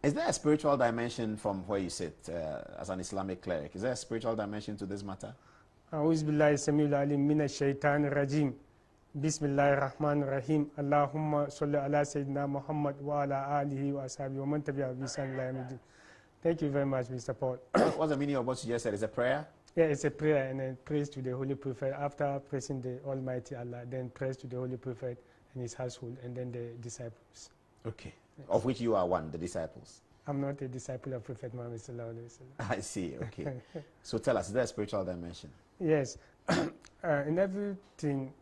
Is there a spiritual dimension from where you sit as an Islamic cleric? Is there a spiritual dimension to this matter? أعوذ بالله السميع العليم من الشيطان الرجيم بسم الله الرحمن الرحيم اللهم صل على سيدنا محمد وعلى آله وأصحابه ومن تبعه بإحسان إلى يوم الدين. Thank you very much, Mr. Paul. What's the meaning of what you just said? Is a prayer? Yeah, it's a prayer and then praise to the Holy Prophet. After praising the Almighty Allah, then praise to the Holy Prophet and his household and then the disciples. Okay. Yes. Of which you are one, the disciples. I'm not a disciple of Prophet Muhammad sallallahu alaihi wasallam. I see, okay. So tell us, is there a spiritual dimension? Yes. In everything,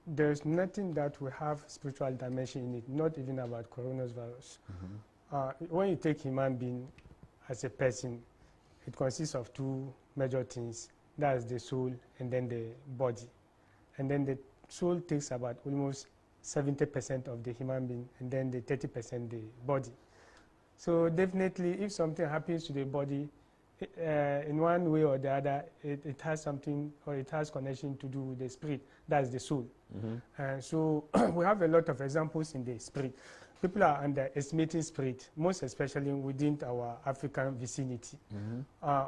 there's nothing that will have spiritual dimension in it, not even about coronavirus. When you take human being as a person, it consists of two major things. That's the soul and then the body. And then the soul takes about almost 70% of the human being and then the 30% the body. So definitely if something happens to the body, in one way or the other, it has something or it has connection to do with the spirit. That's the soul. So we have a lot of examples in the spirit. People are underestimating spirit, most especially within our African vicinity.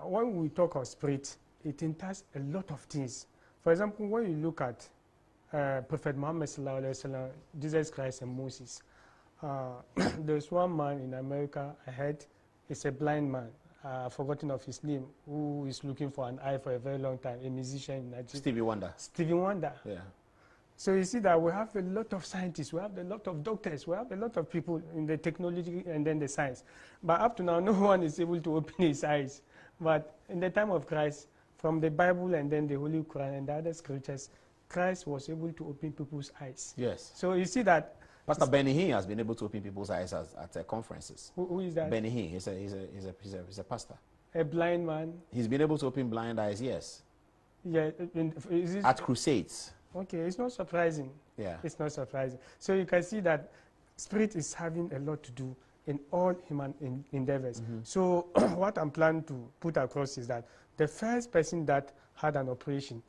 When we talk of spirit, it entails a lot of things. For example, when you look at Prophet Muhammad sallallahu alaihi wasallam, Jesus Christ and Moses, there's one man in America I heard, he's a blind man, forgotten of his name, who is looking for an eye for a very long time, a musician in Nigeria. Stevie Wonder. Stevie Wonder. Yeah. So you see that we have a lot of scientists, we have a lot of doctors, we have a lot of people in the technology and then the science. But up to now, no one is able to open his eyes. But in the time of Christ, from the Bible and then the Holy Quran and the other scriptures, Christ was able to open people's eyes. Yes. So you see that Pastor Benny Hinn has been able to open people's eyes at conferences. Who is that? Benny Hinn. He's a pastor. A blind man. He's been able to open blind eyes. Yes. Yeah. At crusades. Okay, it's not surprising. Yeah. It's not surprising. So you can see that spirit is having a lot to do in all human endeavors. So what I'm planning to put across is that the first person that had an operation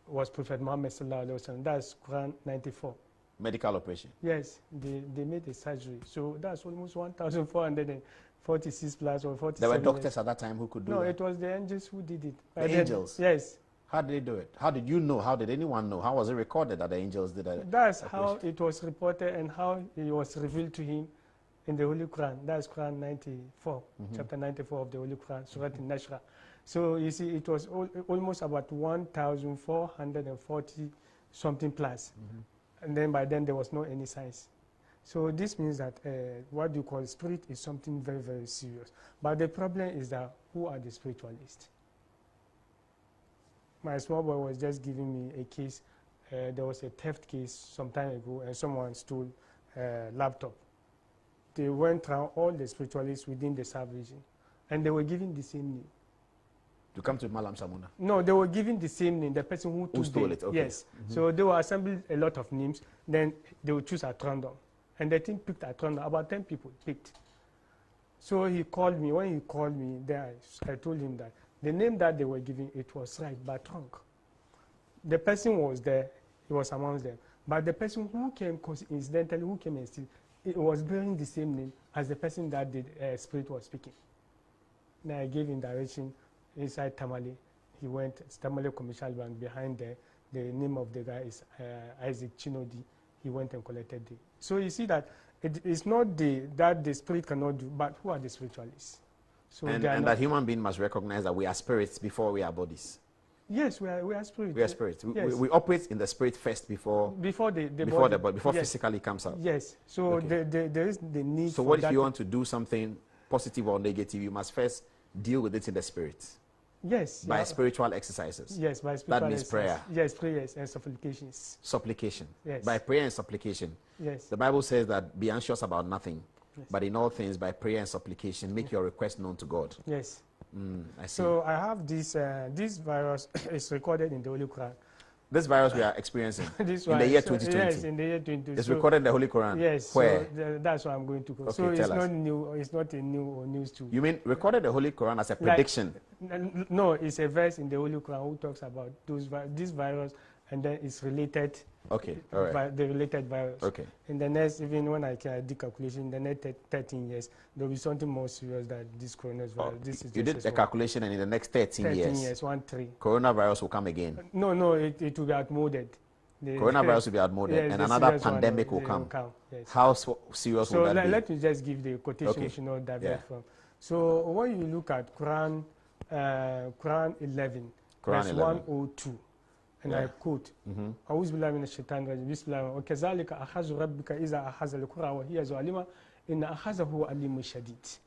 was Prophet Muhammad sallallahu alaihi wasallam. That's Quran 94. Medical operation. Yes, they made a surgery. So that's almost 1,446 plus or 47. There were doctors at that time who could do No, that. it was the angels who did it. The angels? Yes. How did they do it? How did you know? How did anyone know? How was it recorded that the angels did that? That's how it was reported and how it was revealed to him in the Holy Quran. That's Quran 94, chapter 94 of the Holy Quran, Surah Al-Nashra. So you see, it was almost about 1,440 something plus. And then by then there was no any science. So this means that what you call spirit is something very, very serious. But the problem is that who are the spiritualists? My small boy was just giving me a case. There was a theft case some time ago and someone stole a laptop. They went around all the spiritualists within the South region and they were giving the same name. To come to Mallam Shamuna? No, they were giving the same name, the person who stole it. Okay. Yes. So they were assembling a lot of names, then they would choose at random. And the team picked at random, about 10 people picked. So he called me. When he called me, then I told him that the name that they were giving, it was right, but wrong. The person was there, he was amongst them. But the person who came, incidentally, who came and still, it was bearing the same name as the person that the spirit was speaking. Then I gave him direction inside Tamale. He went, Tamale Commercial Bank, behind there. The name of the guy is Isaac Chinodi. He went and collected it. So you see that it's not that the spirit cannot do, but who are the spiritualists? So and that human being must recognize that we are spirits before we are bodies. Yes, we are spirits. We are spirits. Yes. We operate in the spirit first before the body, before yes. physically comes out. Yes. So okay. there is the need. So what if you want to do something positive or negative? You must first deal with it in the spirit. Yes. By spiritual exercises. Yes, by spiritual That means prayer. Yes, prayers and supplications. Supplication. Yes. By prayer and supplication. Yes. The Bible says that be anxious about nothing, yes. but in all things by prayer and supplication make your request known to God. Yes. I see. So I have this. This virus is recorded in the Holy Quran. This virus we are experiencing this in the year 2020. Yes, in the year 2020. It's recorded in the Holy Quran. Yes. Where? So that's what I'm going to go. Okay, so it's tell us. not new. It's not a new news to. You mean recorded in the Holy Quran as a prediction? No, it's a verse in the Holy Quran who talks about this virus and then it's related. Okay, all right. The related virus. Okay. In the next, even when I can do calculation, in the next 13 years, there will be something more serious than this coronavirus. Oh, this is you did a calculation, and in the next 13 years, 1-3. coronavirus will come again. No, it will be outmoded. Coronavirus will be outmoded, yes, and another pandemic will come. Yes. How serious will that be? So let me just give the quotation, which you know divert from. So when you look at Quran 11, verse 102, and I quote, أعوذ بالله من الشيطان الرجيم بسم الله وكذلك أخذ ربك إذا أخذ القرى وهي ظالمة إن أخذه أليم شديد.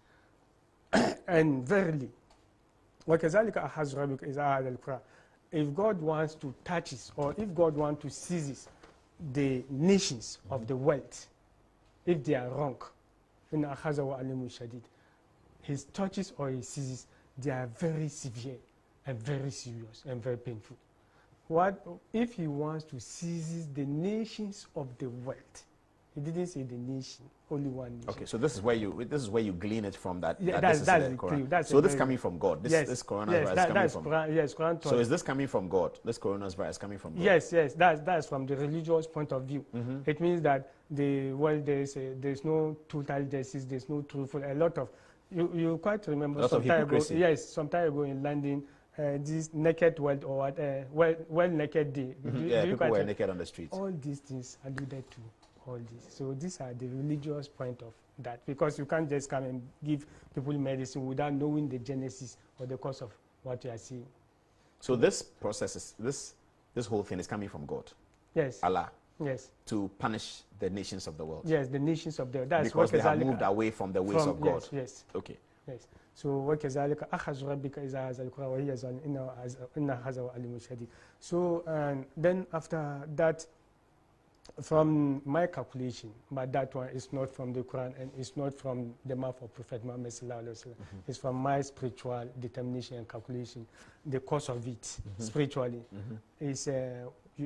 And verily, وكذلك أخذ ربك إذا أخذ القرى. If God wants to touch us, or if God wants to seize the nations of the world, if they are wrong, إن أخذه أليم شديد. His touches or his seizes, they are very severe and very serious and very painful. What if he wants to seize the nations of the world? He didn't say the nation, only one nation. Okay, so this is where you glean it from that. Yeah, that's clear. That's so this is coming from God. This coronavirus is coming from. Quran. So is this coming from God? This coronavirus coming from God? Yes, that's from the religious point of view. It means that the world there's no total justice, there's no truthful. A lot of you quite remember some time ago. Yes, some time ago in London. This naked world or what? Well, naked day. People were naked on the streets. All these things alluded to all this. So these are the religious point of that, because you can't just come and give people medicine without knowing the genesis or the cause of what you are seeing. So this process is this whole thing is coming from God. Yes. Allah. Yes. To punish the nations of the world. Yes, the nations of the world. That's because they have moved away from the ways of God. Yes. Okay. Yes. So وَكَذَلِكَ أَخَذُ رَبِّكَ إِذَا أَخَذَ الْقُرَى وَهِيَ ظَالِمَةٌ إِنَّ أَخْذَهُ أَلِيمٌ شَدِيدٌ. So and then after that, from my calculation, but that one is not from the Quran and it's not from the mouth of Prophet Muhammad sallallahu alaihi wasallam. It's from my spiritual determination and calculation. The cause of it spiritually is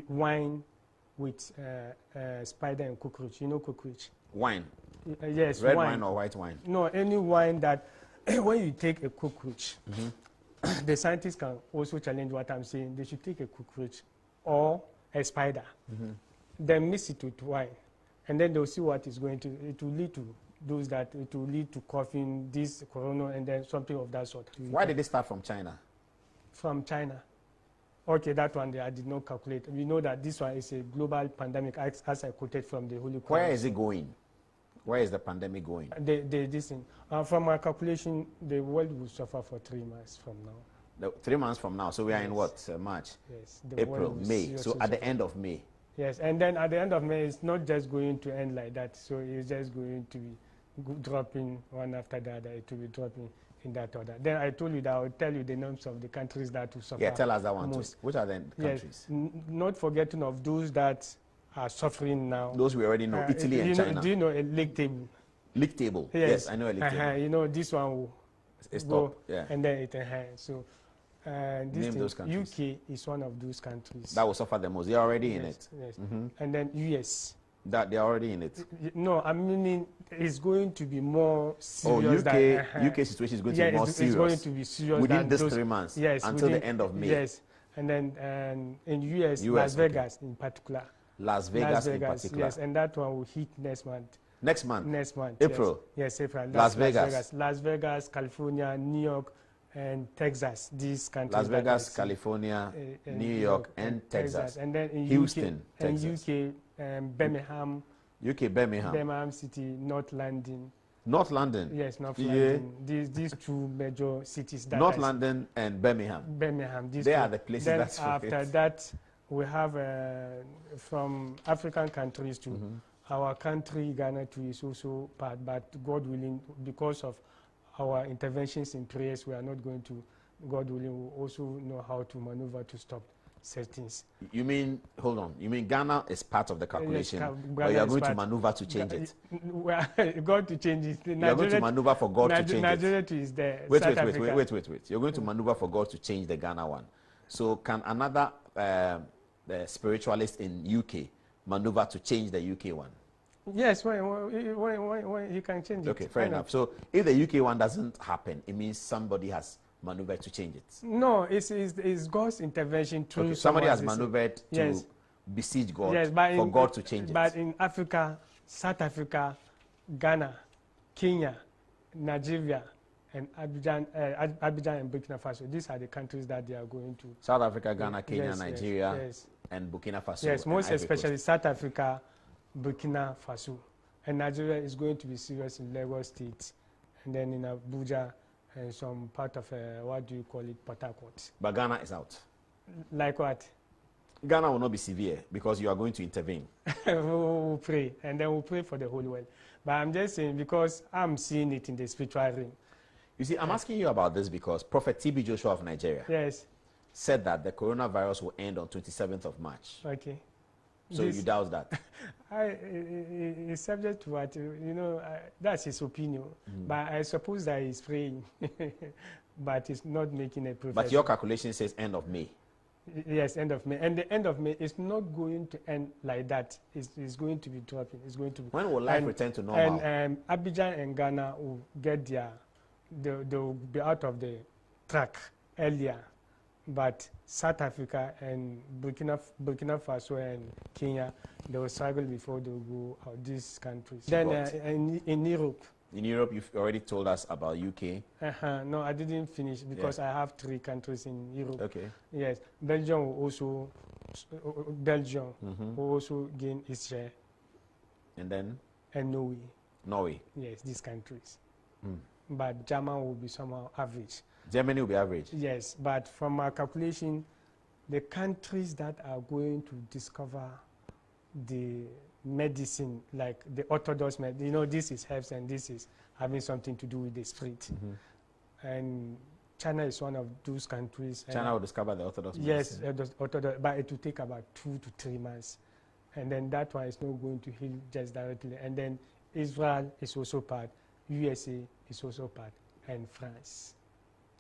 wine with spider and cockroach. You know cockroach? Wine. Yes. Red wine or white wine? No, any wine that when you take a cockroach, the scientists can also challenge what I'm saying. They should take a cockroach or a spider, then mix it with wine, and then they'll see what is going to. It will lead to those that it will lead to coughing, this corona, and then something of that sort. Why did they start from China? From China. Okay, that one I did not calculate. We know that this one is a global pandemic, as I quoted from the Holy Quran. Where is it going? Where is the pandemic going? This thing. From my calculation, the world will suffer for 3 months from now. 3 months from now. So we are in what? March? Yes. April, May. So at the end of May. Yes, and then at the end of May, it's not just going to end like that. So it's just going to be dropping one after the other. It will be dropping in that order. Then I told you that I will tell you the names of the countries that will suffer. Yeah, tell us that one most. too. Which are the countries? Yes, not forgetting of those that are suffering now. Those we already know, Italy and China. Do you know a league table? League table. Yes, I know a league table. You know, this one will go, and then it so name those countries. UK is one of those countries that will suffer the most. They are already in it. Yes. And then US. That they are already in it. No, I mean it's going to be more serious. UK situation is going to be more serious. It's going to be serious within this 3 months. Yes, until the end of May. Yes, and then in US, Las Vegas in particular. Las Vegas in particular. Yes, and that one will hit next month. Next month? Next month. April? Yes, April. Las Vegas. Las Vegas, California, New York, and Texas. These countries. Las Vegas, California, New York, and Texas. And then in Houston, UK, Texas. And UK, Birmingham. UK, Birmingham. Birmingham City, North London. North London? Yes, North London. These two major cities. That North London and Birmingham. Birmingham. They are the places then that's after that, we have from African countries too. Our country, Ghana too, is also part, but God willing, because of our interventions in prayers, we are not going to, God willing, we also know how to maneuver to stop settings. You mean, hold on, you mean Ghana is part of the calculation, yes, but you are going to maneuver to change it? We are going to change it. You are going to maneuver for God to change it? Nigeria is there. Wait. You're going to maneuver for God to change the Ghana one. So can another the spiritualist in UK maneuver to change the UK one? Yes, when he can change it. Okay, fair enough. So if the UK one doesn't happen, it means somebody has maneuvered to change it? No, it's God's intervention through. Okay, somebody has someone, maneuvered to yes. besiege God Yes, but for God to change it. But in Africa, South Africa, Ghana, Kenya, Nigeria, and Abidjan and Burkina Faso, these are the countries that they are going to. South Africa, Ghana, Kenya, yes, Nigeria, yes. and Burkina Faso. Yes, most especially South Africa, Burkina Faso. And Nigeria is going to be serious in Lagos State, and then in Abuja, and some part of, what do you call it, Port Harcourt. But Ghana is out. Like what? Ghana will not be severe because you are going to intervene. We'll pray, and then we'll pray for the whole world. But I'm just saying, because I'm seeing it in the spiritual realm. You see, I'm asking you about this because Prophet T.B. Joshua of Nigeria said that the coronavirus will end on 27th of March. Okay. So you doubt that? It's subject to what, that's his opinion. But I suppose that he's praying. But he's not making a profession. But your calculation says end of May. Yes, end of May. And the end of May is not going to end like that. It's going to be dropping. It's going to be. When will life return to normal? And Abidjan and Ghana will get they'll be out of the track earlier. But South Africa and Burkina Faso and Kenya, they will struggle before they will go out these countries. Then in Europe. In Europe, you've already told us about UK. No, I didn't finish because I have 3 countries in Europe. Okay. Yes, Belgium will also will also gain its share. And then? And Norway. Norway. Yes, these countries. But Germany will be somehow average. Germany will be average? Yes, but from our calculation, the countries that are going to discover the medicine, like the orthodox medicine, this is herbs and this is having something to do with the spirit. And China is one of those countries. China will discover the orthodox medicine? Yes, orthodox, but it will take about 2 to 3 months. And then that one is not going to heal just directly. And then Israel is also part, USA is also part, and France.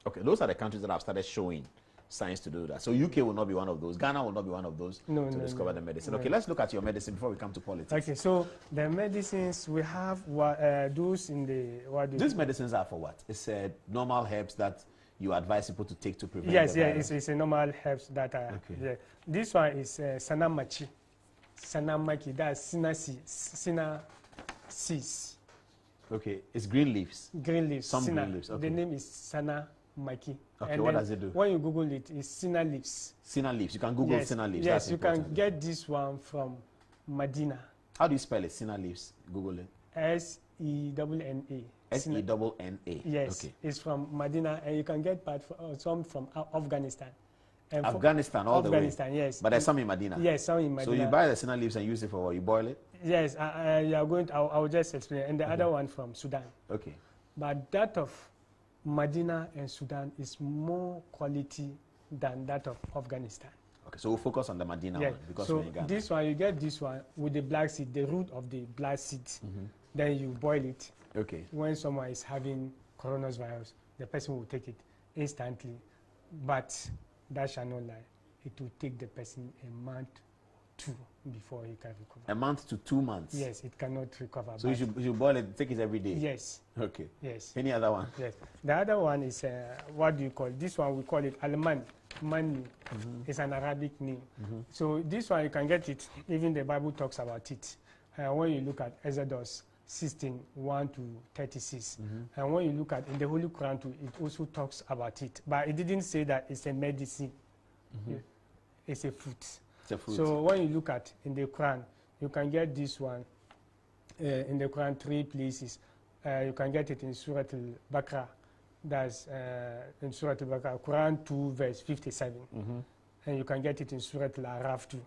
Okay, those are the countries that have started showing signs to do that. So UK will not be one of those. Ghana will not be one of those to discover the medicine. Okay, let's look at your medicine before we come to politics. Okay, so the medicines we have, those in the... These medicines are for what? It's normal herbs that you advise people to take to prevent the virus. It's a normal herbs that are... Okay. This one is Sanamachi. Sanamaki, that's Sinasis. Okay, it's green leaves. Green leaves. Some green leaves. Okay. The name is Sanamaki. Okay, and what does it do? When you Google it, it's Sina leaves. Sina leaves. You can Google Sina leaves. Yes, that's you can get this one from Medina. How do you spell it? Sina leaves. Google it. S-E-N-N-A. S-E-N-N-A. Yes, okay. It's from Medina, and you can get some from Afghanistan. And Afghanistan, all Afghanistan, the way? Yes. But there's some in Medina? Yes, some in Medina. So you buy the Sina leaves and use it for what? You boil it? Yes, you are going to, I'll just explain. And the other one from Sudan. Okay. But that of Medina and Sudan is more quality than that of Afghanistan. Okay, so we'll focus on the Medina one. Because so this one, you get this one with the black seed, the root of the black seed. Then you boil it. Okay. When someone is having coronavirus, the person will take it instantly. But that shall not lie. It will take the person a month or 2 before he can recover. A month to 2 months? Yes, it cannot recover. So you should boil it, take it every day? Yes. Okay. Yes. Any other one? Yes. The other one is, what do you call it? This one we call it Alman. Mani. It's an Arabic name. So this one you can get it, even the Bible talks about it. When you look at Exodus 16, 1 to 36. And when you look at in the Holy Quran too, it also talks about it. But it didn't say that it's a medicine. It's a fruit. It's a fruit. So when you look at in the Quran, you can get this one in the Quran 3 places. You can get it in Surah Al-Baqarah. That's in Surah Al-Baqarah, Quran 2 verse 57. And you can get it in Surah Al-Araf too.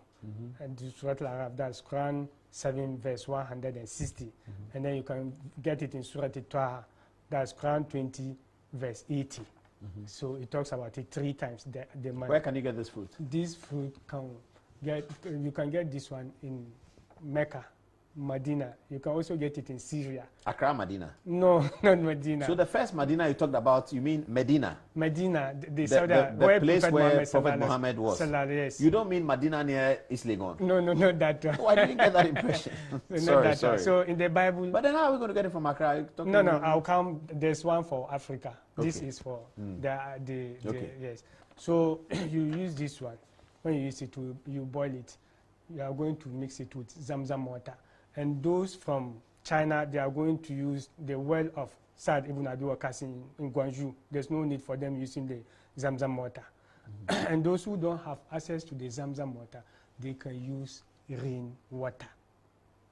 And Surah Al-Araf, that's Quran 7 verse 160. And then you can get it in Surah Al-Taha, that's Quran 20 verse 80. So it talks about it 3 times. Where can you get this fruit? This fruit you can get this one in Mecca. Medina. You can also get it in Syria. Accra, Medina. No, not Medina. So the first Medina you talked about, you mean Medina? Medina, the place where Prophet Muhammad was. Yes. You don't mean Medina near East Legon? No, not that one. Oh, I didn't get that impression. sorry. So in the Bible... But then how are we going to get it from Accra? No, I'll come. There's one for Africa. Okay. This is for yes. So you use this one. When you use it, you boil it. You are going to mix it with Zamzam water. And those from China, they are going to use the well of Saad Ibn Abi Waqqas in Guangzhou. There's no need for them using the Zamzam water. And those who don't have access to the Zamzam water, they can use rain water.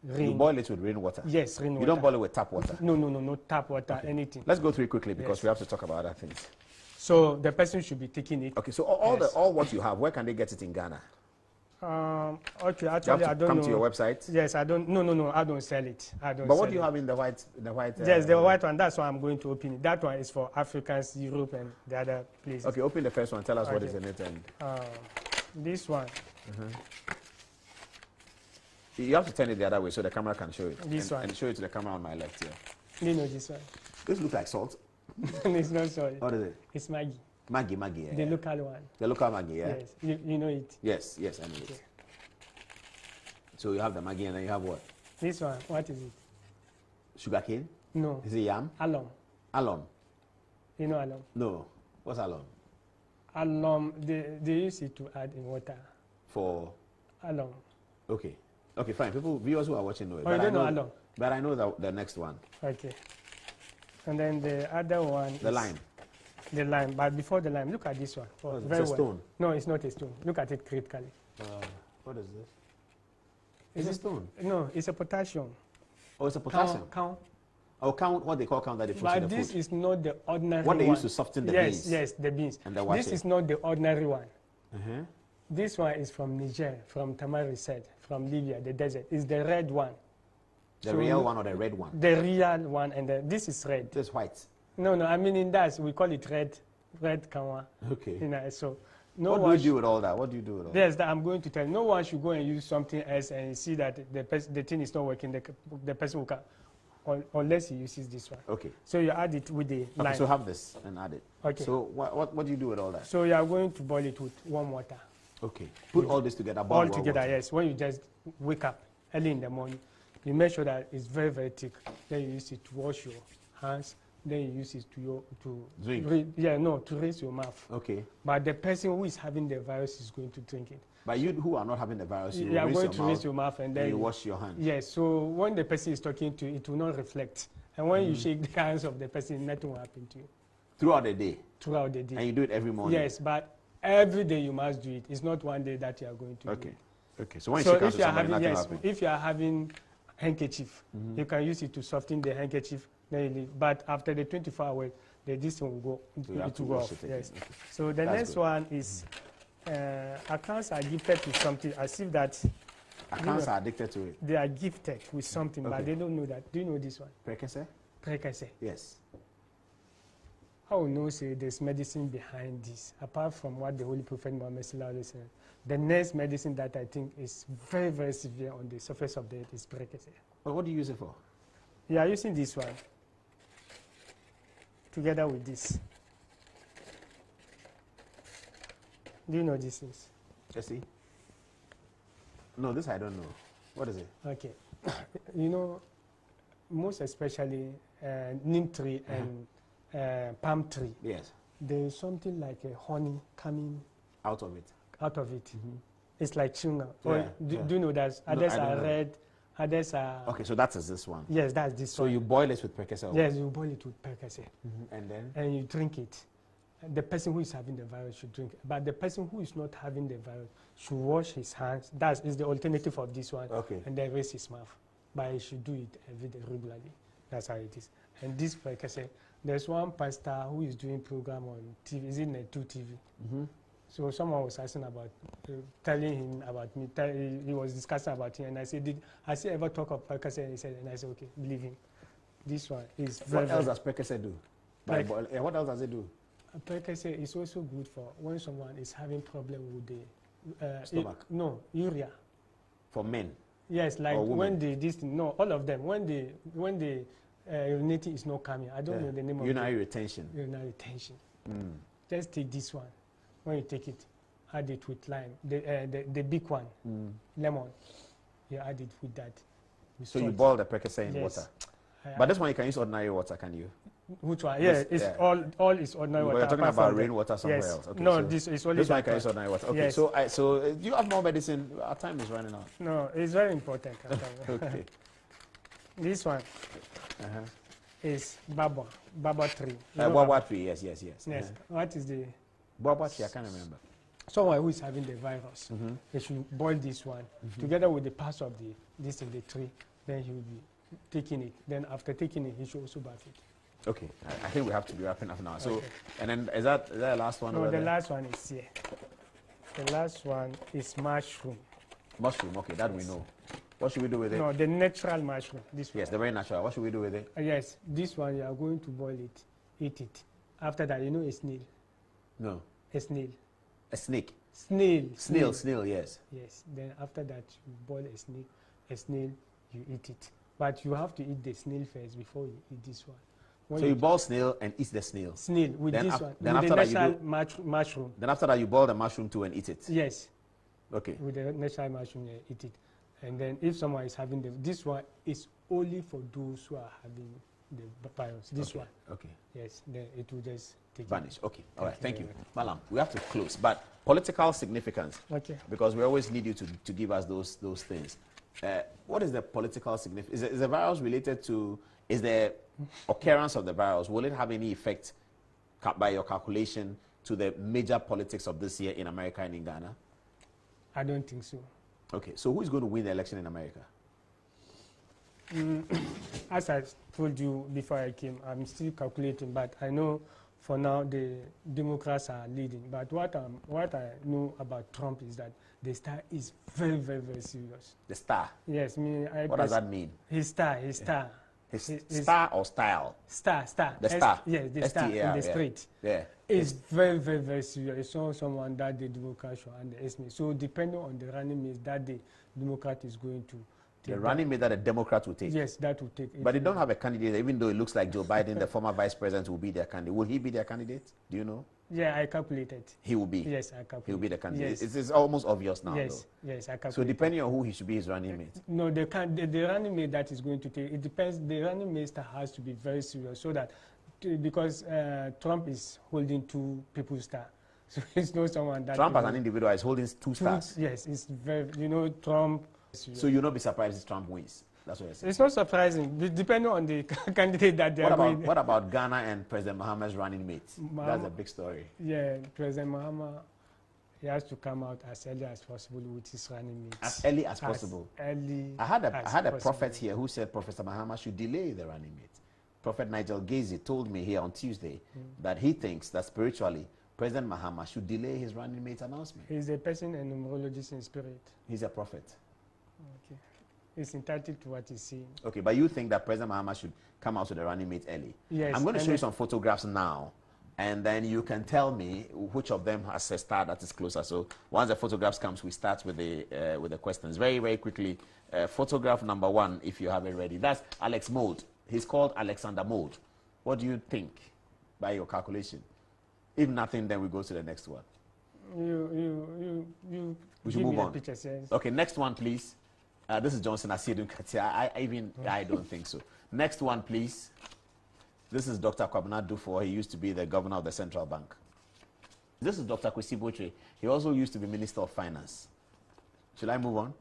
You boil it with rainwater? Yes, rainwater. You don't boil it with tap water? No tap water, anything. Let's go through it quickly because we have to talk about other things. So the person should be taking it. Okay, so all what you have, where can they get it in Ghana? Okay, actually, I don't know. Come to your website? Yes, I don't. No, I don't sell it. But what do you have in the white? Yes, the white one. That's why I'm going to open it. That one is for Africans, Europe, and the other places. Okay, open the first one. Tell us what is in it. And this one. You have to turn it the other way so the camera can show it. This one. And show it to the camera on my left here. You know this one. This looks like salt. It's not salt. What is it? It's Maggi. Maggi, yeah. The local one. The local Maggi, yeah? Yes, you know it. Yes, I know it. So you have the Maggi and then you have what? This one, what is it? Sugar cane? No. Is it yam? Alum. Alum? You know alum? No. What's alum? Alum, they use it to add in water. For? Alum. Okay, fine. Viewers who are watching know it. Oh, you don't know alum? But I know the next one. Okay. And then the other one The lime. The lime, but before the lime, look at this one. It's a stone. No, it's not a stone. Look at it critically. What is this? It's a stone. No, it's a potassium. Oh, it's a potassium. Count. Oh, count what they call count that they put in the food. But this is not the ordinary what one. They use to soften the beans. Yes, the beans. And the this is not the ordinary one. This one is from Niger, from Tamari said, from Libya, the desert. It's the red one. The real one or the red one? The real one, and this is red. This is white. No, I mean in that we call it red kanwa. Okay. You know, so what do you do with all that? What do you do with all that? Yes, that I'm going to tell. No one should go and use something else and see that the thing is not working. The person will come, unless he uses this one. Okay. So you add it with the lime. So have this and add it. Okay. So what do you do with all that? So you are going to boil it with warm water. Okay. Put all this together. All together, yes. When you just wake up early in the morning, you make sure that it's very, very thick. Then you use it to wash your hands. Then you use it to drink. To rinse your mouth. Okay. But the person who is having the virus is going to drink it. But you who are not having the virus, you are going to rinse your mouth and then you wash your hands. Yes. So when the person is talking to you, it will not reflect. And when you shake the hands of the person, nothing will happen to you. Throughout the day. Throughout the day. And you do it every morning. Yes, but every day you must do it. It's not one day that you are going to do it. Okay. So when you shake hands with somebody, nothing happens. If you are having handkerchief, you can use it to soften the handkerchief. But after the 24 hours, the distance will go. It will go off. Yes. Okay. So the next one is accounts are gifted with something as if that. Accounts are addicted to it. They are gifted with something, but they don't know that. Do you know this one? Prekese? Prekese. Yes. How know say there's medicine behind this, apart from what the Holy Prophet Muhammad said. The next medicine that I think is very, very severe on the surface of the earth is Prekese. Well, what do you use it for? You are using this one together with this. Do you know this is? Let's see. No, this I don't know. What is it? Okay. You know, most especially neem tree and palm tree. Yes. There is something like a honey coming out of it. It's like chewing. Do you know that others are red, others are... Okay, so that is this one. Yes, that's this one. So you boil it with Prekese? Yes, you boil it with Prekese. And then? And you drink it. The person who is having the virus should drink it. But the person who is not having the virus should wash his hands. That is the alternative of this one. Okay. And then rinse his mouth. But he should do it every day regularly. That's how it is. And this Prekese, there's one pastor who is doing program on TV. Is it Net 2 TV? So someone was asking about, telling him about me. He was discussing about him, and I said, has he ever talked of Prekese? And he said, and I said, okay, believe him. This one is very... What else does Prekese do? What else does it do? Prekese is also good for when someone is having problem with the... stomach? No, urea. For men? Yes, like when no, all of them, when the urinating is not coming, I don't know the name of urinary retention. Urinary retention. Just take this one. When you take it, add it with lime. The big one, lemon. You add it with that. So you boil the precursor in water. But this one you can use ordinary water, can you? Which one? Yeah, it's all is ordinary water. You're talking about rainwater somewhere else. Okay, no, so this is only this one can use ordinary water. Okay, yes. so do you have more medicine? Our time is running out. No, it's very important. Okay. This one is baba tree. Baba tree, yes. Yes. What is the baba tree? I can't remember. Someone who is having the virus, they should boil this one together with the parts of this in the tree. Then he will be taking it. Then after taking it, he should also bath it. Okay, I think we have to be wrapping up now. So, and then is that the last one? No, the last one is here. The last one is mushroom. Mushroom, okay, that we know. What should we do with it? No, the natural mushroom. This one. Yes, the very natural. What should we do with it? Yes, this one you are going to boil it, eat it. After that, you know a snail. No. A snail. A snake. Snail, yes. Yes. Then after that, you boil a snail, you eat it. But you have to eat the snail first before you eat this one. When so you boil snail and eat the snail. Snail with then this one. Then with after the that natural mushroom. Then after that you boil the mushroom too and eat it. Yes. Okay. With the natural mushroom, you eat it. And then if someone is having this one is only for those who are having the virus. This one. Okay. Yes. Then it will just vanish. Okay. All right. Thank you. Mallam, we have to close. But political significance. Okay. Because we always need you to give us those things. What is the political significance? Is the virus related to, is the occurrence of the virus, will it have any effect by your calculation to the major politics of this year in America and in Ghana? I don't think so. Okay, so who is going to win the election in America? As I told you before I came, I'm still calculating, but I know for now the Democrats are leading. But what I know about Trump is that the star is very, very, very serious. The star? Yes. What does that mean? His star. His star or style? Star. The star? Yes, the star in the street. Yeah. It's very, very, very serious. It's not someone that the Democrats should underestimate. So depending on the running mate that the Democrat is going to take. The running mate that the Democrat will take? Yes, that will take. But they don't have a candidate, even though it looks like Joe Biden, the former vice president, will be their candidate. Will he be their candidate? Do you know? Yeah, I calculated. He will be? Yes, I calculated. He will be the candidate. Yes. It's almost obvious now, yes, though. Yes, I calculated. So depending on who he should be his running mate? No, the running mate that is going to take, it depends. The running mate has to be very serious so that, because Trump is holding two people's star. So it's not someone that... Trump as an individual is holding two stars? Yes, it's very, Trump... So you'll not be surprised if Trump wins? That's what you're saying? It's not surprising, depending on the candidate that they are going. What about Ghana and President Mahama's running mates? That's a big story. Yeah, President Mahama, he has to come out as early as possible with his running mates. As early as possible? I had a prophet here who said Professor Mahama should delay the running mate. Prophet Nigel Gazy told me here on Tuesday that he thinks that spiritually, President Mahama should delay his running mate announcement. He's a person and numerologist in spirit. He's a prophet. Okay. He's entitled to what he's saying. Okay, but you think that President Mahama should come out to the running mate early? Yes. I'm going to show you some photographs now, and then you can tell me which of them has a star that is closer. So once the photographs comes, we start with the questions. Very, very quickly, photograph number 1, if you have it ready. That's Alex Mould. He's called Alexander Mould. What do you think by your calculation? If nothing, then we go to the next one. We should move on. Pictures, yes. Okay, next one, please. This is Johnson Asiedu Katia. I don't think so. Next one, please. This is Dr. Kwabena Dufour. He used to be the governor of the central bank. This is Dr. Kwesi Botre. He also used to be Minister of Finance. Should I move on?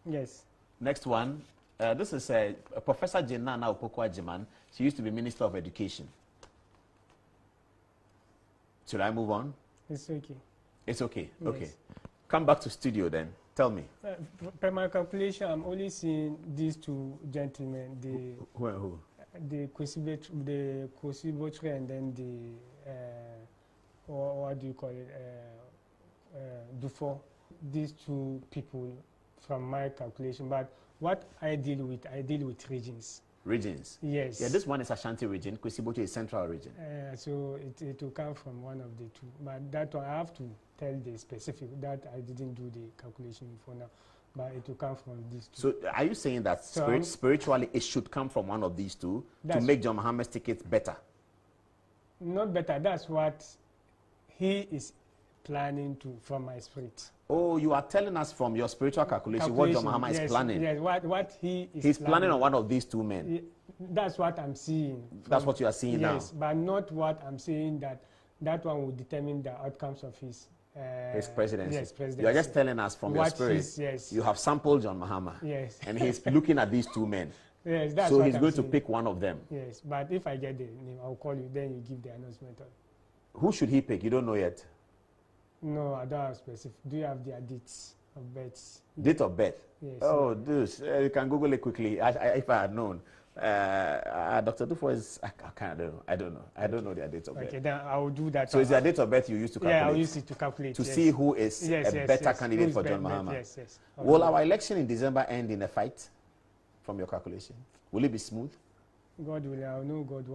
Yes. Next one. This is Professor Jenana Opokwa Jiman. She used to be Minister of Education. Should I move on? It's okay. It's okay? Yes. Okay. Come back to studio then. Tell me. Per my calculation, I'm only seeing these two gentlemen. Who? The Kwesi Botre and then the, what do you call it, Dufour. These two people from my calculation. But what I deal with regions. Regions? Yes. Yeah, this one is Ashanti region. Kwesi Botre is central region. So it will come from one of the two. But that one, I have to tell the specific, that I didn't do the calculation before now. but it will come from these two. So are you saying that spiritually it should come from one of these two to make John Mohammed's ticket better? Not better. That's what he is planning to from my spirit. Oh, you are telling us from your spiritual calculation what John Mohammed is planning. Yes, what he is He's planning on one of these two men. That's what I'm seeing. That's what you are seeing now. Yes, but not what I'm saying that one will determine the outcomes of his presidency. Yes, presidency. You are just telling us from your spirit. Yes. You have sampled John Mohammed. Yes. And he's looking at these two men. Yes, that's so what he's I'm going saying. to pick one of them. Yes, but if I get the name, I'll call you. Then you give the announcement. Who should he pick? You don't know yet. No, I don't have specific. Do you have their dates of birth? Date of birth? Yes. Oh, this you can Google it quickly. If I had known. Dr. Dufo is, I don't know their date of birth. Okay, then I will do that. So is their date of birth you used to calculate? Yeah, I'll use it to calculate. To see who is a better candidate for John Mohammed. Yes, yes. Okay. Will our election in December end in a fight from your calculation? Will it be smooth? God will, I know God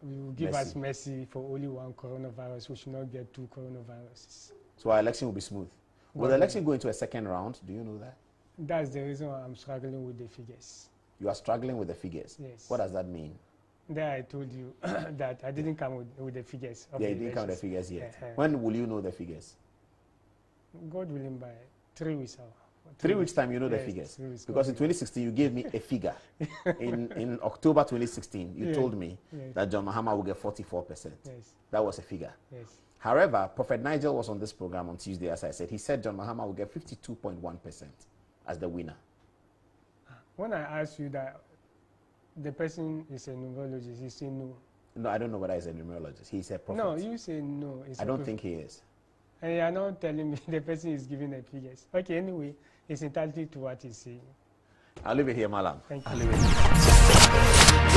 will give us mercy for only one coronavirus. We should not get two coronaviruses. So our election will be smooth. Will the election go into a second round? Do you know that? That's the reason why I'm struggling with the figures. You are struggling with the figures? Yes. What does that mean? There I told you that I didn't come with the figures. Yeah, you didn't come with the figures yet. When will you know the figures? God willing, by 3 weeks out. 3 weeks time you know the figures. Because in 2016 you gave me a figure. in October 2016 you told me that John Mohammed will get 44%. Yes. That was a figure. Yes. However, Prophet Nigel was on this program on Tuesday, as I said. He said John Mohammed will get 52.1% as the winner. When I asked you that the person is a numerologist, you say no. No, I don't know whether he's a numerologist. He's a prophet. No, you say no. I don't think he is. And you are not telling me the person is giving the figures. Okay, anyway, it's entitled to what he's saying. I'll leave it here, Mallam. Thank you. I'll leave it here.